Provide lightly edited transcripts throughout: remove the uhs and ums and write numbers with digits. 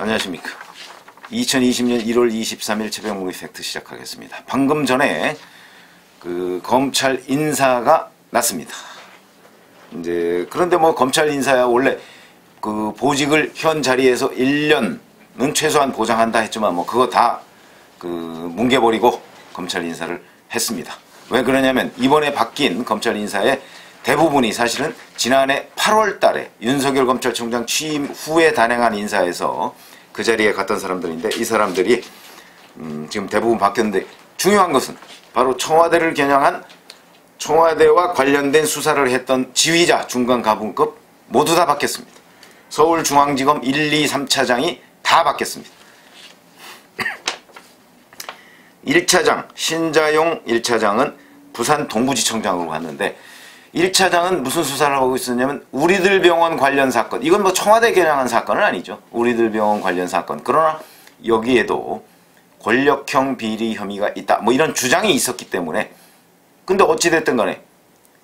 안녕하십니까. 2020년 1월 23일 최병묵의 팩트 시작하겠습니다. 방금 전에 검찰 인사가 났습니다. 그런데 검찰 인사야 원래 보직을 현 자리에서 1년은 최소한 보장한다 했지만 그거 다 뭉개버리고 검찰 인사를 했습니다. 왜 그러냐면 이번에 바뀐 검찰 인사의 대부분이 사실은 지난해 8월 달에 윤석열 검찰총장 취임 후에 단행한 인사에서 그 자리에 갔던 사람들인데, 이 사람들이 지금 대부분 바뀌었는데, 중요한 것은 바로 청와대를 겨냥한 청와대와 관련된 수사를 했던 지휘자 중간가분급 모두 다 바뀌었습니다. 서울중앙지검 1, 2, 3차장이 다 바뀌었습니다. 1차장 신자용 1차장은 부산 동부지청장으로 갔는데, 1차장은 무슨 수사를 하고 있었냐면 우리들 병원 관련 사건, 이건 청와대 겨냥한 사건은 아니죠. 우리들 병원 관련 사건. 그러나 여기에도 권력형 비리 혐의가 있다, 이런 주장이 있었기 때문에. 근데 어찌됐든 간에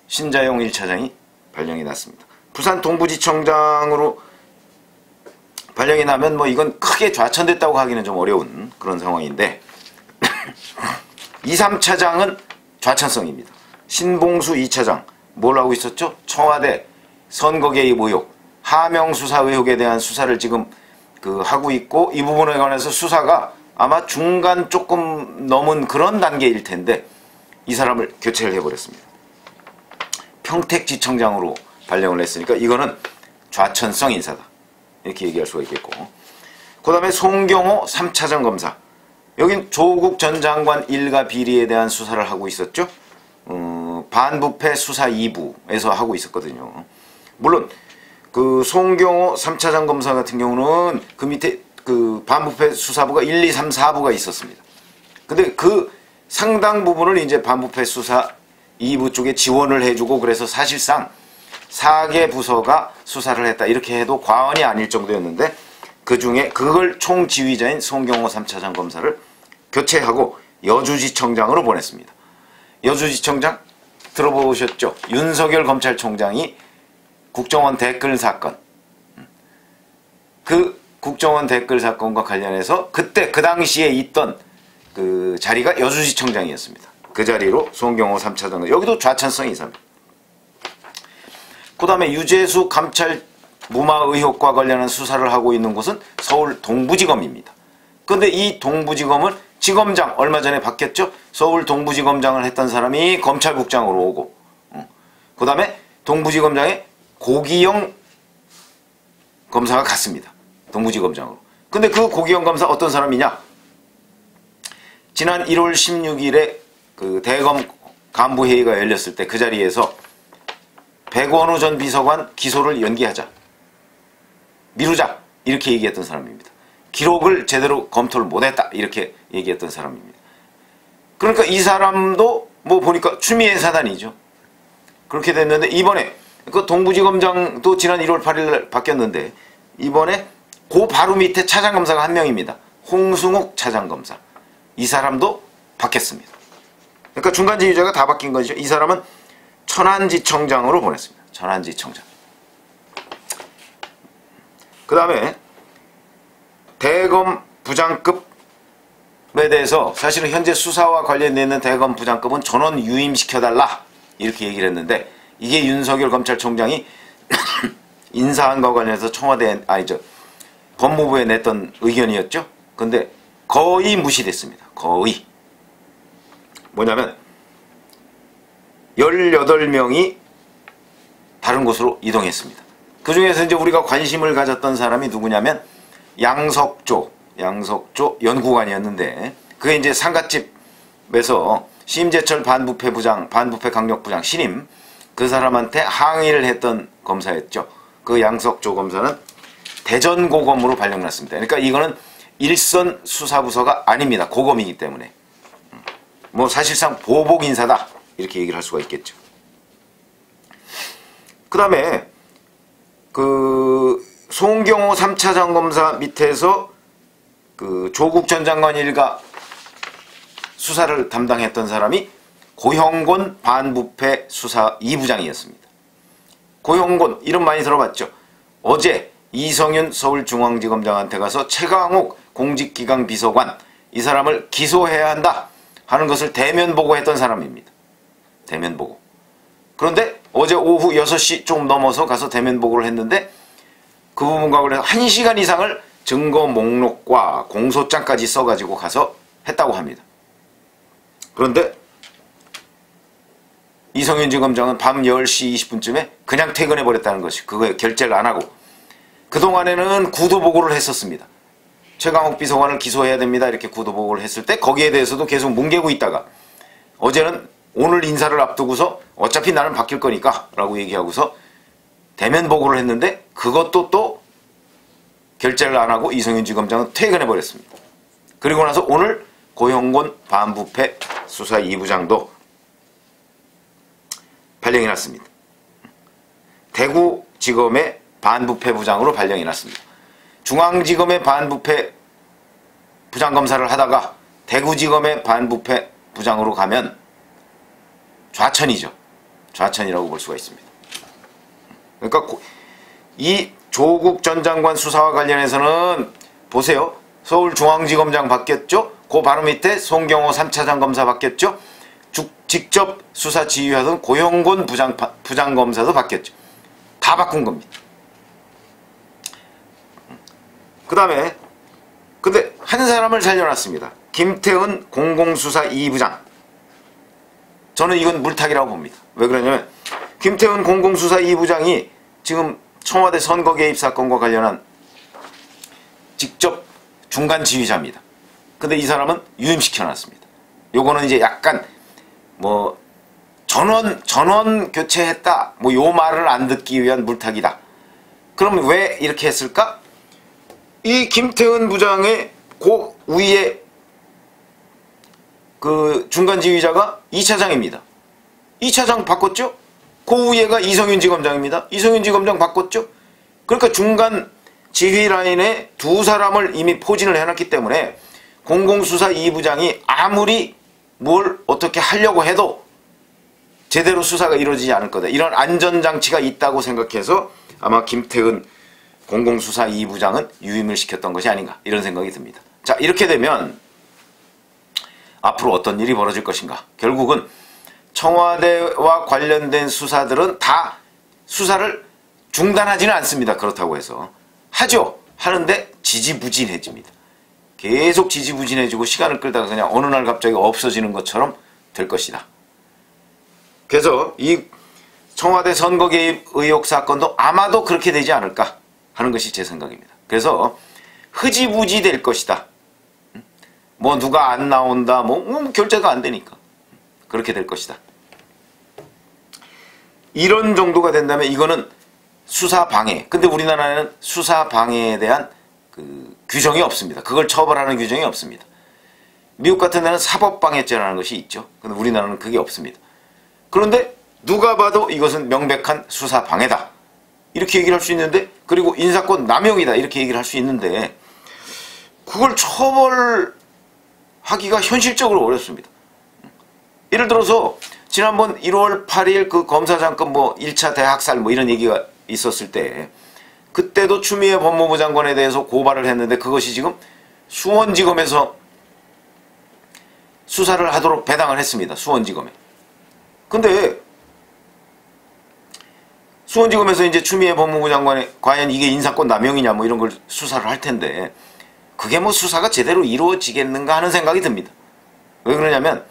신자용 1차장이 발령이 났습니다. 부산 동부지청장으로 발령이 나면 이건 크게 좌천됐다고 하기는 좀 어려운 그런 상황인데 2, 3차장은 좌천성입니다. 신봉수 2차장 뭘 하고 있었죠? 청와대 선거 개입 의혹, 하명 수사 의혹에 대한 수사를 지금 하고 있고, 이 부분에 관해서 수사가 아마 중간 조금 넘은 그런 단계일 텐데 이 사람을 교체를 해버렸습니다. 평택지청장으로 발령을 했으니까 이거는 좌천성 인사다, 이렇게 얘기할 수가 있겠고, 그 다음에 송경호 3차장 검사, 여긴 조국 전 장관 일가 비리에 대한 수사를 하고 있었죠. 반부패 수사 2부에서 하고 있었거든요. 물론 송경호 3차장 검사 같은 경우는 그 밑에 반부패 수사부가 1, 2, 3, 4부가 있었습니다. 근데 상당 부분을 이제 반부패 수사 2부 쪽에 지원을 해주고, 그래서 사실상 4개 부서가 수사를 했다, 이렇게 해도 과언이 아닐 정도였는데, 그 중에 그걸 총지휘자인 송경호 3차장 검사를 교체하고 여주지청장으로 보냈습니다. 여주지청장 들어보셨죠? 윤석열 검찰총장이 국정원 댓글 사건, 그 국정원 댓글 사건과 관련해서 그때 그 당시에 있던 그 자리가 여주지청장이었습니다. 그 자리로 송경호 3차장, 여기도 좌천성 인사입니다. 그 다음에 유재수 감찰 무마 의혹과 관련한 수사를 하고 있는 곳은 서울 동부지검입니다. 그런데 이 동부지검은 지검장 얼마 전에 바뀌었죠. 서울 동부지검장을 했던 사람이 검찰국장으로 오고, 그 다음에 동부지검장에 고기영 검사가 갔습니다. 동부지검장으로. 근데 그 고기영 검사 어떤 사람이냐? 지난 1월 16일에 대검 간부회의가 열렸을 때 그 자리에서 백원우 전 비서관 기소를 연기하자, 미루자, 이렇게 얘기했던 사람입니다. 기록을 제대로 검토를 못했다, 이렇게 얘기했던 사람입니다. 그러니까 이 사람도 보니까 추미애 사단이죠. 그렇게 됐는데, 이번에 동부지검장도 지난 1월 8일 바뀌었는데, 이번에 바로 밑에 차장검사가 한 명입니다. 홍승욱 차장검사. 이 사람도 바뀌었습니다. 그러니까 중간 지휘자가 다 바뀐 거죠. 이 사람은 천안지청장으로 보냈습니다. 천안지청장. 그 다음에 대검 부장급에 대해서 사실은 현재 수사와 관련되어 있는 대검 부장급은 전원 유임시켜달라, 이렇게 얘기를 했는데, 이게 윤석열 검찰총장이 인사안과 관련해서 법무부에 냈던 의견이었죠. 근데 거의 무시됐습니다. 거의. 뭐냐면 18명이 다른 곳으로 이동했습니다. 그 중에서 이제 우리가 관심을 가졌던 사람이 누구냐면 양석조 연구관이었는데, 그게 이제 상갓집에서 심재철 반부패 강력부장 신임, 그 사람한테 항의를 했던 검사였죠. 그 양석조 검사는 대전고검으로 발령났습니다. 그러니까 이거는 일선 수사부서가 아닙니다. 고검이기 때문에. 사실상 보복인사다, 이렇게 얘기를 할 수가 있겠죠. 그 다음에 송경호 3차장 검사 밑에서 조국 전 장관 일가 수사를 담당했던 사람이 고형곤 반부패 수사 2부장이었습니다. 고형곤 이름 많이 들어봤죠. 어제 이성윤 서울중앙지검장한테 가서 최강욱 공직기강 비서관 이 사람을 기소해야 한다 하는 것을 대면 보고했던 사람입니다. 대면 보고. 그런데 어제 오후 6시 좀 넘어서 가서 대면 보고를 했는데 그 부분과 관련해서 1시간 이상을 증거 목록과 공소장까지 써가지고 가서 했다고 합니다. 그런데 이성윤 지검장은 밤 10시 20분쯤에 그냥 퇴근해버렸다는 것이 그거에 결재를 안 하고 그동안에는 구도보고를 했었습니다. 최강욱 비서관을 기소해야 됩니다. 이렇게 구도보고를 했을 때 거기에 대해서도 계속 뭉개고 있다가 어제는 오늘 인사를 앞두고서 어차피 나는 바뀔 거니까 라고 얘기하고서 대면 보고를 했는데 그것도 또 결재를 안 하고 이성윤 지검장은 퇴근해버렸습니다. 그리고 나서 오늘 고형곤 반부패 수사 2부장도 발령이 났습니다. 대구지검의 반부패부장으로 발령이 났습니다. 중앙지검의 반부패 부장검사를 하다가 대구지검의 반부패 부장으로 가면 좌천이죠. 좌천이라고 볼 수가 있습니다. 그러니까 이 조국 전 장관 수사와 관련해서는 보세요. 서울중앙지검장 바뀌었죠. 그 바로 밑에 송경호 3차장 검사 바뀌었죠. 직접 수사 지휘하던 고형곤 부장검사도 바뀌었죠. 다 바꾼 겁니다. 그 다음에 근데 한 사람을 살려놨습니다. 김태은 공공수사 2부장. 저는 이건 물타기라고 봅니다. 왜 그러냐면 김태은 공공수사 2부장이 지금 청와대 선거 개입 사건과 관련한 직접 중간 지휘자입니다. 근데 이 사람은 유임시켜놨습니다. 요거는 이제 약간 뭐 전원 교체했다 뭐 요 말을 안 듣기 위한 물타기다. 그럼 왜 이렇게 했을까? 이 김태은 부장의 그 위에 그 중간 지휘자가 2차장입니다. 2차장 바꿨죠? 그 위에가 이성윤 지검장입니다. 이성윤 지검장 바꿨죠? 그러니까 중간 지휘 라인에 두 사람을 이미 포진을 해놨기 때문에 공공수사 2부장이 아무리 뭘 어떻게 하려고 해도 제대로 수사가 이루어지지 않을 거다. 이런 안전장치가 있다고 생각해서 아마 김태은 공공수사 2부장은 유임을 시켰던 것이 아닌가 이런 생각이 듭니다. 자, 이렇게 되면 앞으로 어떤 일이 벌어질 것인가. 결국은 청와대와 관련된 수사들은 다 수사를 중단하지는 않습니다. 그렇다고 해서 하죠. 하는데 지지부진해집니다. 계속 지지부진해지고 시간을 끌다가 그냥 어느 날 갑자기 없어지는 것처럼 될 것이다. 그래서 이 청와대 선거 개입 의혹 사건도 아마도 그렇게 되지 않을까 하는 것이 제 생각입니다. 그래서 흐지부지 될 것이다. 뭐 누가 안 나온다 뭐 결재가 안 되니까 그렇게 될 것이다. 이런 정도가 된다면 이거는 수사 방해. 근데 우리나라에는 수사 방해에 대한 그 규정이 없습니다. 그걸 처벌하는 규정이 없습니다. 미국 같은 데는 사법방해죄라는 것이 있죠. 근데 우리나라는 그게 없습니다. 그런데 누가 봐도 이것은 명백한 수사 방해다. 이렇게 얘기를 할 수 있는데 그리고 인사권 남용이다. 이렇게 얘기를 할 수 있는데 그걸 처벌하기가 현실적으로 어렵습니다. 예를 들어서 지난번 1월 8일 그 검사장급 뭐 1차 대학살 뭐 이런 얘기가 있었을 때 그때도 추미애 법무부 장관에 대해서 고발을 했는데 그것이 지금 수원지검에서 수사를 하도록 배당을 했습니다. 수원지검에. 근데 수원지검에서 이제 추미애 법무부 장관이 과연 이게 인사권 남용이냐 뭐 이런 걸 수사를 할 텐데 그게 뭐 수사가 제대로 이루어지겠는가 하는 생각이 듭니다. 왜 그러냐면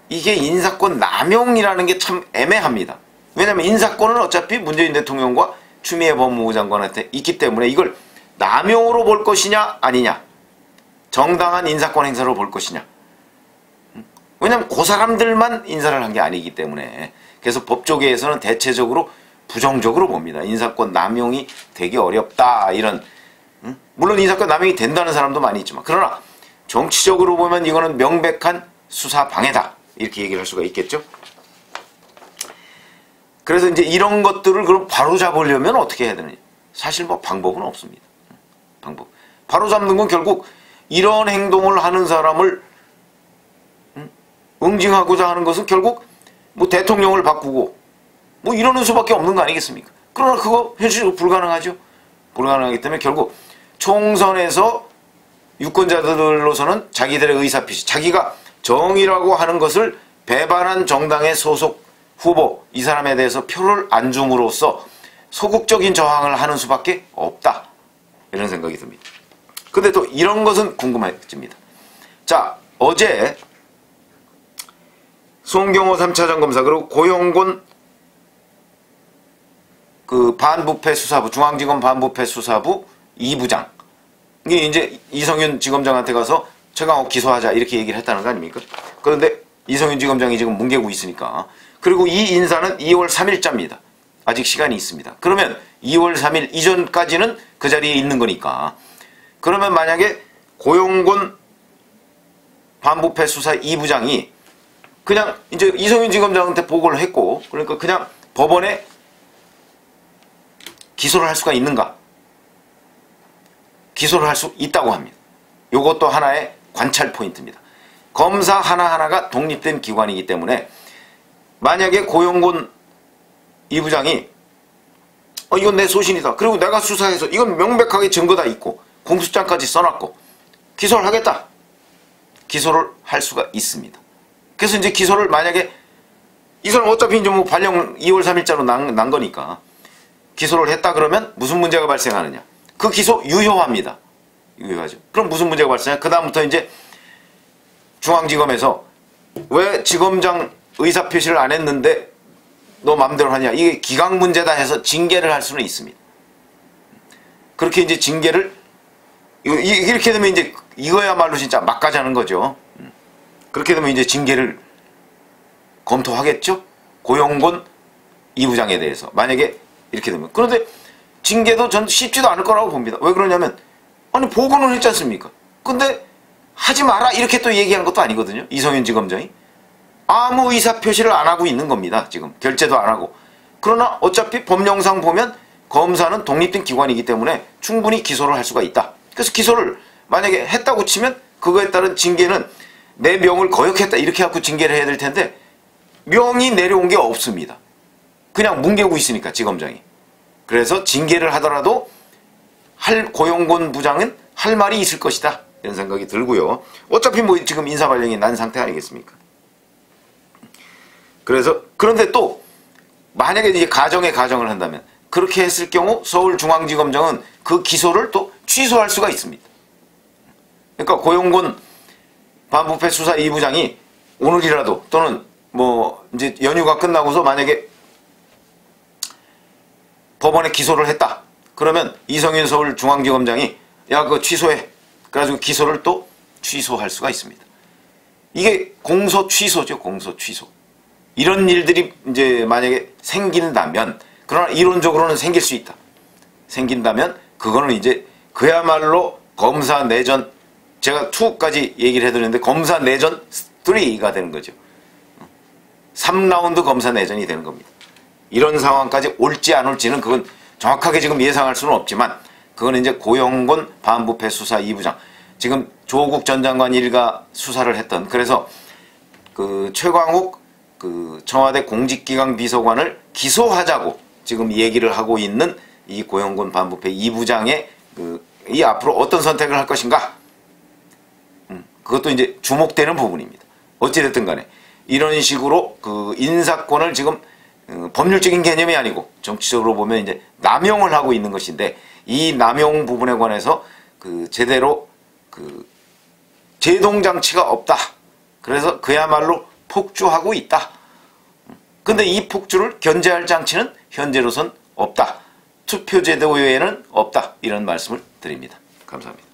이게 인사권 남용이라는 게 참 애매합니다. 왜냐면 인사권은 어차피 문재인 대통령과 추미애 법무부 장관한테 있기 때문에 이걸 남용으로 볼 것이냐 아니냐, 정당한 인사권 행사로 볼 것이냐. 왜냐면 그 사람들만 인사를 한 게 아니기 때문에. 그래서 법조계에서는 대체적으로 부정적으로 봅니다. 인사권 남용이 되게 어렵다 이런. 물론 인사권 남용이 된다는 사람도 많이 있지만 그러나 정치적으로 보면 이거는 명백한 수사 방해다 이렇게 얘기를 할 수가 있겠죠. 그래서 이제 이런 것들을 그럼 바로 잡으려면 어떻게 해야 되느냐. 사실 뭐 방법은 없습니다. 방법. 바로 잡는 건 결국 이런 행동을 하는 사람을 응징하고자 하는 것은 결국 뭐 대통령을 바꾸고 뭐 이러는 수밖에 없는 거 아니겠습니까? 그러나 그거 현실적으로 불가능하죠. 불가능하기 때문에 결국 총선에서 유권자들로서는 자기들의 의사표시, 자기가 정의라고 하는 것을 배반한 정당의 소속 후보, 이 사람에 대해서 표를 안 줌으로써 소극적인 저항을 하는 수밖에 없다. 이런 생각이 듭니다. 근데 또 이런 것은 궁금해집니다. 자, 어제 송경호 3차장 검사 그리고 고용곤 그 반부패 수사부, 중앙지검 반부패 수사부 2부장 이 이제 이성윤 지검장한테 가서 최강욱 기소하자 이렇게 얘기를 했다는 거 아닙니까? 그런데 이성윤 지검장이 지금 뭉개고 있으니까. 그리고 이 인사는 2월 3일자입니다. 아직 시간이 있습니다. 그러면 2월 3일 이전까지는 그 자리에 있는 거니까. 그러면 만약에 고용곤 반부패 수사 2부장이 그냥 이제 이성윤 지검장한테 보고를 했고, 그러니까 그냥 법원에 기소를 할 수가 있는가? 기소를 할 수 있다고 합니다. 이것도 하나의 관찰 포인트입니다. 검사 하나하나가 독립된 기관이기 때문에 만약에 고용곤 이 부장이 이건 내 소신이다. 그리고 내가 수사해서 이건 명백하게 증거다 있고 공소장까지 써놨고 기소를 하겠다. 기소를 할 수가 있습니다. 그래서 이제 기소를 만약에 이 사람 어차피 이제 뭐 발령 2월 3일자로 난 거니까 기소를 했다 그러면 무슨 문제가 발생하느냐. 그 기소 유효합니다. 유효하죠. 그럼 무슨 문제가 발생하냐. 그 다음부터 이제 중앙지검에서 왜 지검장 의사표시를 안 했는데 너 맘대로 하냐. 이게 기각 문제다 해서 징계를 할 수는 있습니다. 그렇게 이제 징계를 이렇게 되면 이제 이거야말로 진짜 막가자는 거죠. 그렇게 되면 이제 징계를 검토하겠죠. 고용곤 이 부장에 대해서 만약에 이렇게 되면. 그런데 징계도 전 쉽지도 않을 거라고 봅니다. 왜 그러냐면 아니 보고는 했지 않습니까? 근데 하지 마라 이렇게 또 얘기하는 것도 아니거든요. 이성윤 지검장이 아무 의사표시를 안 하고 있는 겁니다. 지금 결재도 안 하고. 그러나 어차피 법령상 보면 검사는 독립된 기관이기 때문에 충분히 기소를 할 수가 있다. 그래서 기소를 만약에 했다고 치면 그거에 따른 징계는 내 명을 거역했다 이렇게 갖고 징계를 해야 될 텐데 명이 내려온 게 없습니다. 그냥 뭉개고 있으니까 지검장이. 그래서 징계를 하더라도 고용곤 부장은 할 말이 있을 것이다. 이런 생각이 들고요. 어차피 뭐 지금 인사발령이 난 상태 아니겠습니까? 그래서 그런데 또 만약에 이제 가정을 한다면 그렇게 했을 경우 서울중앙지검장은 그 기소를 또 취소할 수가 있습니다. 그러니까 고용곤 반부패 수사 2부장이 오늘이라도 또는 뭐 이제 연휴가 끝나고서 만약에 법원에 기소를 했다. 그러면 이성윤 서울중앙지검장이 야 그거 취소해. 그래가지고 기소를 또 취소할 수가 있습니다. 이게 공소 취소죠. 공소 취소. 이런 일들이 이제 만약에 생긴다면, 그러나 이론적으로는 생길 수 있다. 생긴다면 그거는 이제 그야말로 검사 내전, 제가 2까지 얘기를 해드렸는데 검사 내전 3가 되는 거죠. 3라운드 검사 내전이 되는 겁니다. 이런 상황까지 올지 안 올지는 그건 정확하게 지금 예상할 수는 없지만 그건 이제 고용곤 반부패 수사 2부장, 지금 조국 전 장관 일가 수사를 했던, 그래서 그 최광욱 그 청와대 공직기강 비서관을 기소하자고 지금 얘기를 하고 있는 이 고용곤 반부패 2부장의 이 앞으로 어떤 선택을 할 것인가, 그것도 이제 주목되는 부분입니다. 어찌됐든 간에 이런 식으로 그 인사권을 지금 법률적인 개념이 아니고 정치적으로 보면 이제 남용을 하고 있는 것인데, 이 남용 부분에 관해서 그 제대로 그 제동장치가 없다. 그래서 그야말로 폭주하고 있다. 근데 이 폭주를 견제할 장치는 현재로선 없다. 투표제도 외에는 없다. 이런 말씀을 드립니다. 감사합니다.